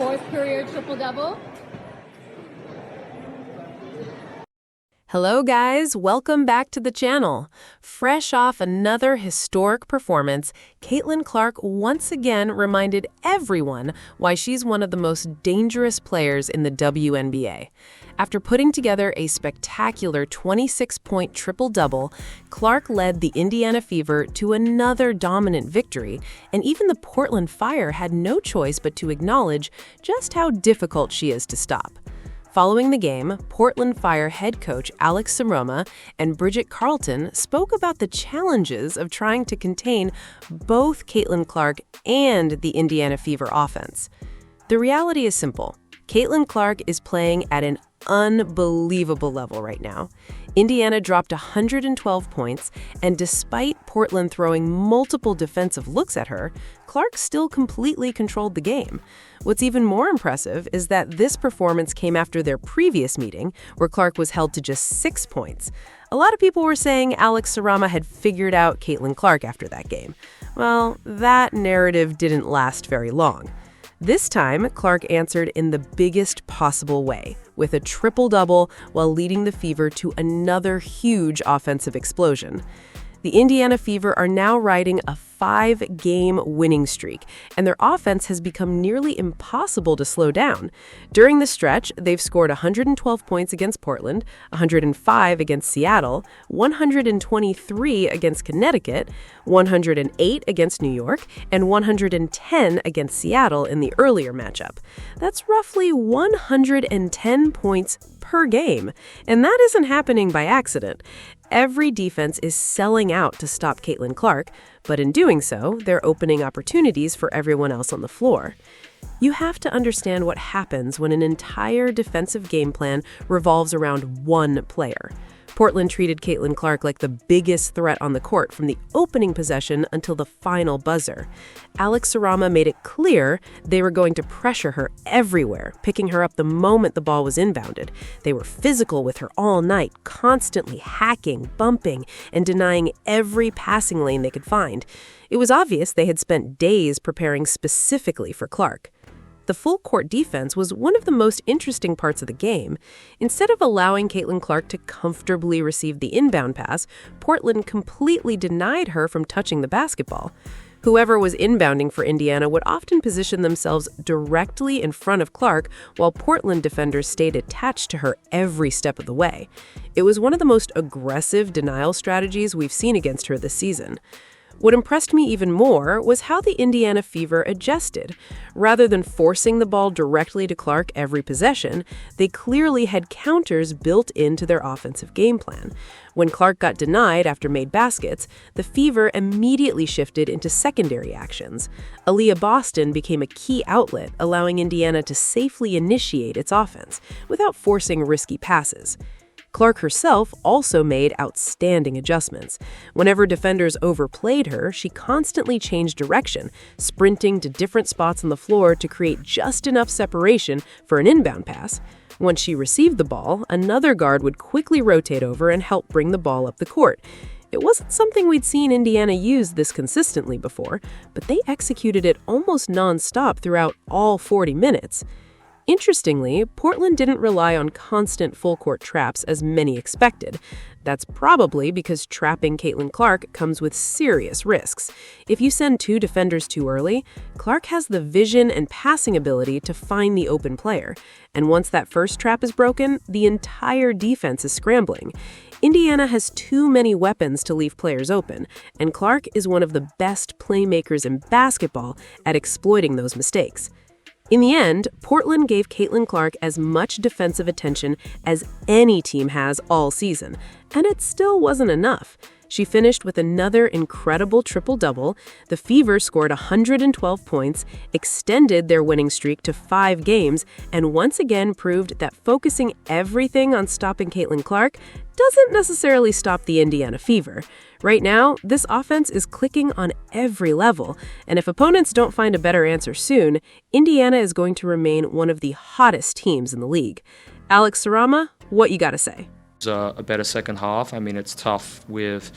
fourth career triple-double. Hello guys, welcome back to the channel. Fresh off another historic performance, Caitlyn Clark once again reminded everyone why she's one of the most dangerous players in the WNBA. After putting together a spectacular 26-point triple-double, Clark led the Indiana Fever to another dominant victory, and even the Portland Fire had no choice but to acknowledge just how difficult she is to stop. Following the game, Portland Fire head coach Alex Saroma and Bridget Carlton spoke about the challenges of trying to contain both Caitlyn Clark and the Indiana Fever offense. The reality is simple. Caitlyn Clark is playing at an unbelievable level right now. Indiana dropped 112 points, and despite Portland throwing multiple defensive looks at her, Clark still completely controlled the game. What's even more impressive is that this performance came after their previous meeting, where Clark was held to just 6 points. A lot of people were saying Alex Saroma had figured out Caitlyn Clark after that game. Well, that narrative didn't last very long. This time, Clark answered in the biggest possible way, with a triple-double while leading the Fever to another huge offensive explosion. The Indiana Fever are now riding a 5-game winning streak, and their offense has become nearly impossible to slow down. During the stretch, they've scored 112 points against Portland, 105 against Seattle, 123 against Connecticut, 108 against New York, and 110 against Seattle in the earlier matchup. That's roughly 110 points per game, and that isn't happening by accident. Every defense is selling out to stop Caitlyn Clark, but in doing so, they're opening opportunities for everyone else on the floor. You have to understand what happens when an entire defensive game plan revolves around one player. Portland treated Caitlyn Clark like the biggest threat on the court from the opening possession until the final buzzer. Alex Saroma made it clear they were going to pressure her everywhere, picking her up the moment the ball was inbounded. They were physical with her all night, constantly hacking, bumping, and denying every passing lane they could find. It was obvious they had spent days preparing specifically for Clark. The full-court defense was one of the most interesting parts of the game. Instead of allowing Caitlyn Clark to comfortably receive the inbound pass, Portland completely denied her from touching the basketball. Whoever was inbounding for Indiana would often position themselves directly in front of Clark, while Portland defenders stayed attached to her every step of the way. It was one of the most aggressive denial strategies we've seen against her this season. What impressed me even more was how the Indiana Fever adjusted. Rather than forcing the ball directly to Clark every possession, they clearly had counters built into their offensive game plan. When Clark got denied after made baskets, the Fever immediately shifted into secondary actions. Aaliyah Boston became a key outlet, allowing Indiana to safely initiate its offense without forcing risky passes. Clark herself also made outstanding adjustments. Whenever defenders overplayed her, she constantly changed direction, sprinting to different spots on the floor to create just enough separation for an inbound pass. Once she received the ball, another guard would quickly rotate over and help bring the ball up the court. It wasn't something we'd seen Indiana use this consistently before, but they executed it almost non-stop throughout all 40 minutes. Interestingly, Portland didn't rely on constant full-court traps as many expected. That's probably because trapping Caitlyn Clark comes with serious risks. If you send 2 defenders too early, Clark has the vision and passing ability to find the open player. And once that first trap is broken, the entire defense is scrambling. Indiana has too many weapons to leave players open, and Clark is one of the best playmakers in basketball at exploiting those mistakes. In the end, Portland gave Caitlyn Clark as much defensive attention as any team has all season, and it still wasn't enough. She finished with another incredible triple-double. The Fever scored 112 points, extended their winning streak to 5 games, and once again proved that focusing everything on stopping Caitlyn Clark doesn't necessarily stop the Indiana Fever. Right now, this offense is clicking on every level, and if opponents don't find a better answer soon, Indiana is going to remain one of the hottest teams in the league. Alex Saroma, what you gotta say? A better second half. I mean, it's tough with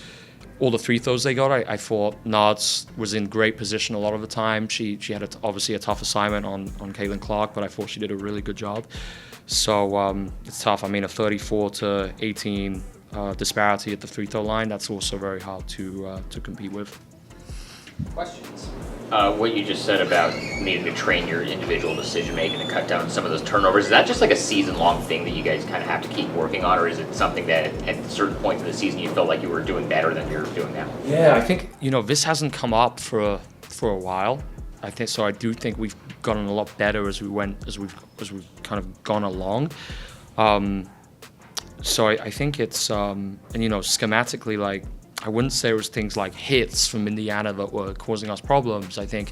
all the free throws they got. I thought Nards was in great position a lot of the time. She had obviously a tough assignment on Caitlyn Clark, but I thought she did a really good job. So it's tough. I mean, a 34-18 disparity at the free throw line, that's also very hard to compete with. Questions? What you just said about needing to train your individual decision making and cut down some of those turnovers, is that just like a season-long thing that you guys kind of have to keep working on, or is it something that at certain points in the season you felt like you were doing better than you're doing now? Yeah, I think this hasn't come up for a while. I think so. I do think we've gotten a lot better as we've kind of gone along. So I think it's and schematically, like, I wouldn't say it was things like hits from Indiana that were causing us problems. I think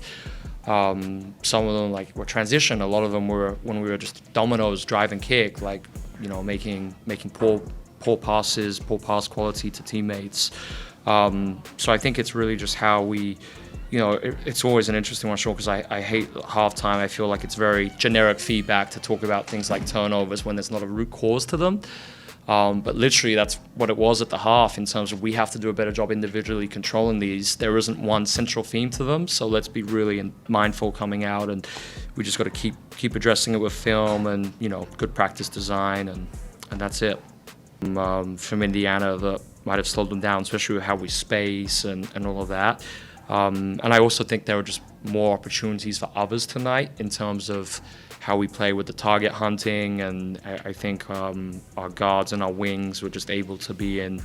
some of them were transition. A lot of them were when we were just dominoes, drive and kick, making poor passes, poor pass quality to teammates. So I think it's really just how we, it's always an interesting one, sure, because I hate halftime. I feel like it's very generic feedback to talk about things like turnovers when there's not a root cause to them. But literally that's what it was at the half, in terms of we have to do a better job individually controlling these. There isn't one central theme to them, so let's be really mindful coming out, and we just got to keep addressing it with film and good practice design, and that's it. From Indiana that might have slowed them down, especially with how we space and all of that. And I also think there were just more opportunities for others tonight in terms of how we play with the target hunting, and I think our guards and our wings were just able to be in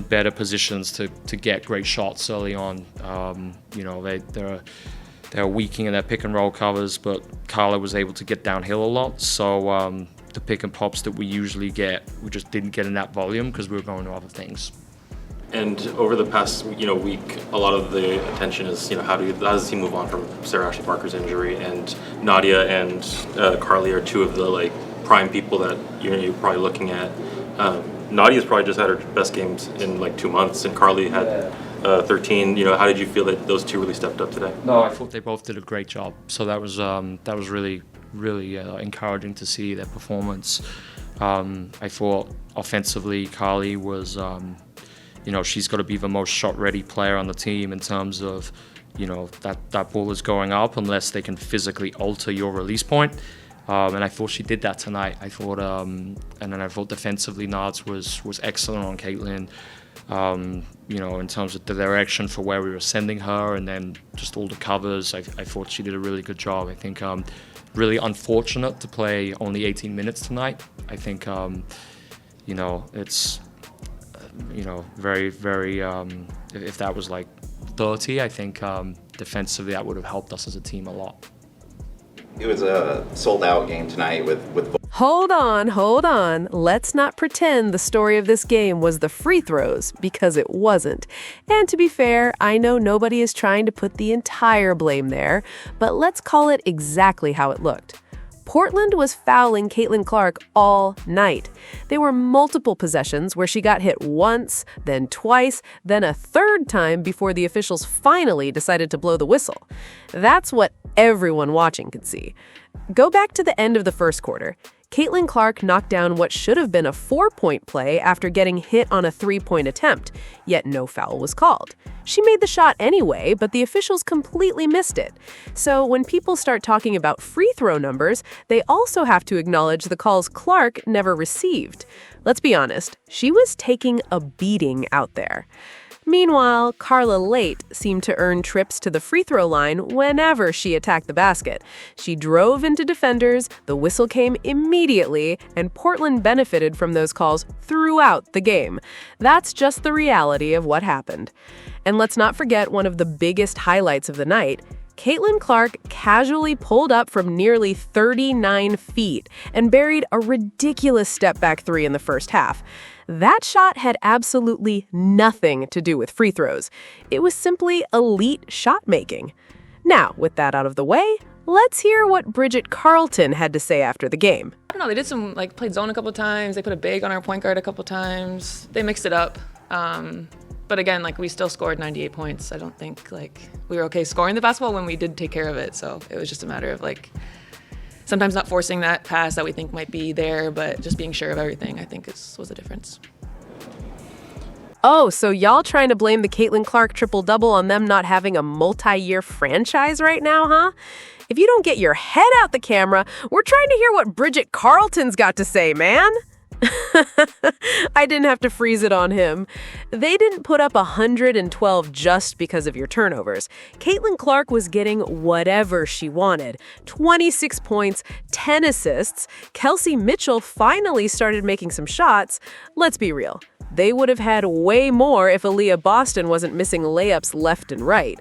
better positions to get great shots early on. They're weaking in their pick and roll covers, but Carla was able to get downhill a lot. So the pick and pops that we usually get, we just didn't get in that volume because we were going to other things. And over the past week, a lot of the attention is how does the team move on from Sarah Ashley Parker's injury, and Nadia and Carly are two of the prime people that you're probably looking at. Nadia's probably just had her best games in 2 months, and Carly had 13. How did you feel that those two really stepped up today? No, I thought they both did a great job. So that was really encouraging to see their performance. I thought offensively, Carly was. She's got to be the most shot-ready player on the team in terms of, that ball is going up unless they can physically alter your release point. And I thought she did that tonight. I thought, and then I thought defensively, Nards was excellent on Caitlyn. In terms of the direction for where we were sending her, and then just all the covers. I thought she did a really good job. I think really unfortunate to play only 18 minutes tonight. I think, it's. Very, very, if that was 30, I think defensively that would have helped us as a team a lot. It was a sold-out game tonight with Hold on. Let's not pretend the story of this game was the free throws, because it wasn't. And to be fair, I know nobody is trying to put the entire blame there, but let's call it exactly how it looked. Portland was fouling Caitlyn Clark all night. There were multiple possessions where she got hit once, then twice, then a third time before the officials finally decided to blow the whistle. That's what everyone watching could see. Go back to the end of the first quarter. Caitlyn Clark knocked down what should have been a 4-point play after getting hit on a 3-point attempt, yet no foul was called. She made the shot anyway, but the officials completely missed it. So when people start talking about free throw numbers, they also have to acknowledge the calls Clark never received. Let's be honest, she was taking a beating out there. Meanwhile, Carla Late seemed to earn trips to the free throw line whenever she attacked the basket. She drove into defenders, the whistle came immediately, and Portland benefited from those calls throughout the game. That's just the reality of what happened. And let's not forget one of the biggest highlights of the night. Caitlyn Clark casually pulled up from nearly 39 feet and buried a ridiculous step-back three in the first half. That shot had absolutely nothing to do with free throws. It was simply elite shot-making. Now, with that out of the way, let's hear what Bridget Carlton had to say after the game. I don't know, they did some, played zone a couple times. They put a big on our point guard a couple times. They mixed it up. But again, we still scored 98 points. I don't think, we were okay scoring the basketball when we did take care of it. So it was just a matter of, sometimes not forcing that pass that we think might be there, but just being sure of everything, I think was the difference. Oh, so y'all trying to blame the Caitlyn Clark triple-double on them not having a multi-year franchise right now, huh? If you don't get your head out the camera, we're trying to hear what Bridget Carlton's got to say, man. I didn't have to freeze it on him. They didn't put up 112 just because of your turnovers. Caitlyn Clark was getting whatever she wanted. 26 points, 10 assists. Kelsey Mitchell finally started making some shots. Let's be real. They would have had way more if Aaliyah Boston wasn't missing layups left and right.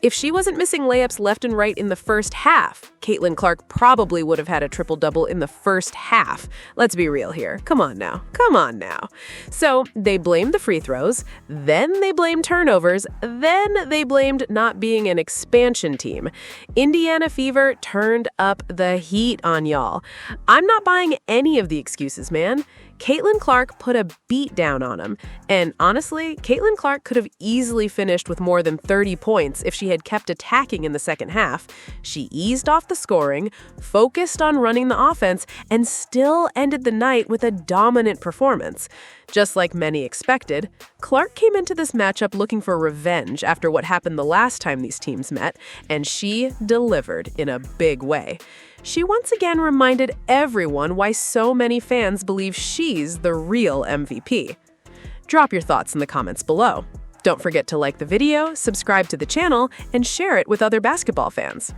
If she wasn't missing layups left and right in the first half, Caitlyn Clark probably would have had a triple-double in the first half. Let's be real here. Come on now. Come on now. So they blamed the free throws, then they blamed turnovers, then they blamed not being an expansion team. Indiana Fever turned up the heat on y'all. I'm not buying any of the excuses, man. Caitlyn Clark put a beat down on him. And honestly, Caitlyn Clark could have easily finished with more than 30 points if she had kept attacking in the second half. She eased off the scoring, focused on running the offense, and still ended the night with a dominant performance. Just like many expected, Clark came into this matchup looking for revenge after what happened the last time these teams met, and she delivered in a big way. She once again reminded everyone why so many fans believe she's the real MVP. Drop your thoughts in the comments below. Don't forget to like the video, subscribe to the channel, and share it with other basketball fans.